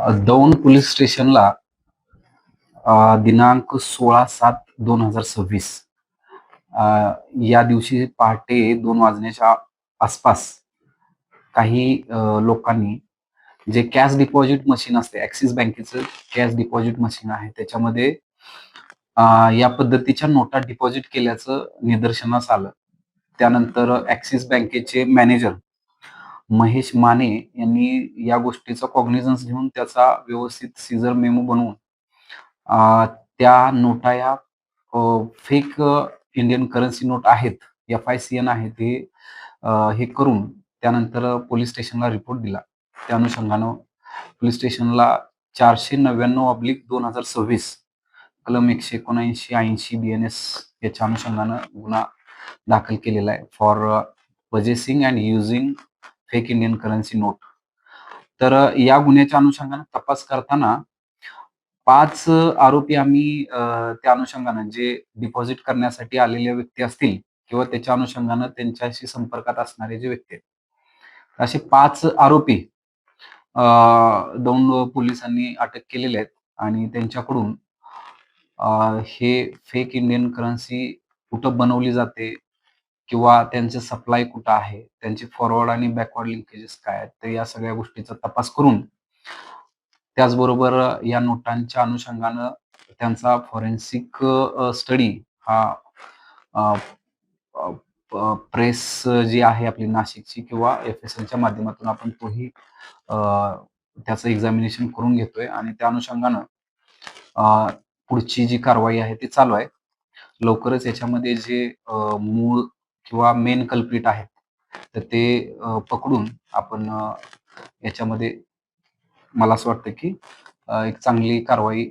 Daund police स्टेशनला दिनांक 16/7/2026 या दिवशी पहाटे 2 वाजण्याच्या आसपास काही लोकांनी जे कॅश डिपॉझिट मशीन असते, ॲक्सिस बँकेचं कॅश डिपॉझिट मशीन आहे, त्याच्यामध्ये या पद्धतीच्या नोटा डिपॉझिट केल्याचं निदर्शनास आलं. त्यानंतर ॲक्सिस बँकेचे मॅनेजर महेश माने यांनी या गोष्टीचा कॉग्निझन्स घेऊन त्याचा व्यवस्थित सीझर मेमो बनवून अ, त्या नोटा या फेक इंडियन करन्सी नोट आहेत, FICN आहेत हे करून त्यानंतर पोलीस स्टेशनला रिपोर्ट दिला. त्या अनुषंगानं पोलीस स्टेशनला 499/2026 कलम 179, 80 BNS याच्या अनुषंगानं गुन्हा दाखल केलेला आहे for possessing and using fake Indian currency note. तर या गुन्ह्याच्या अनुषंगानं तपास करताना 5 आरोपी आम्ही त्या अनुषंगानं जे डिपॉझिट करण्यासाठी आलेले व्यक्ती असतील किंवा त्याच्या अनुषंगानं त्यांच्याशी संपर्कात असणारे जे व्यक्ती आहेत, असे 5 आरोपी अ, दौंड पोलिसांनी अटक केलेले आहेत आणि त्यांच्याकडून हे फेक इंडियन करन्सी कुठं बनवली जाते किंवा त्यांचे सप्लाय कुठं आहे, त्यांचे फॉरवर्ड आणि बॅकवर्ड लिंकेजेस काय आहेत, तर या सगळ्या गोष्टीचा तपास करून त्याचबरोबर या नोटांच्या अनुषंगानं त्यांचा फॉरेन्सिक स्टडी हा अ, अ, प्रेस जी आहे आपली नाशिकची किंवा FSLच्या माध्यमातून आपण तोही अ, त्याचं एक्झामिनेशन करून घेतोय आणि त्या अनुषंगानं अ, पुढची जी कारवाई आहे ती चालू आहे. लवकरच याच्यामध्ये जे मूळ किंवा मेन कल्प्रिट आहेत, तर ते पकडून आपण याच्यामध्ये मला असं वाटतं की एक चांगली कारवाई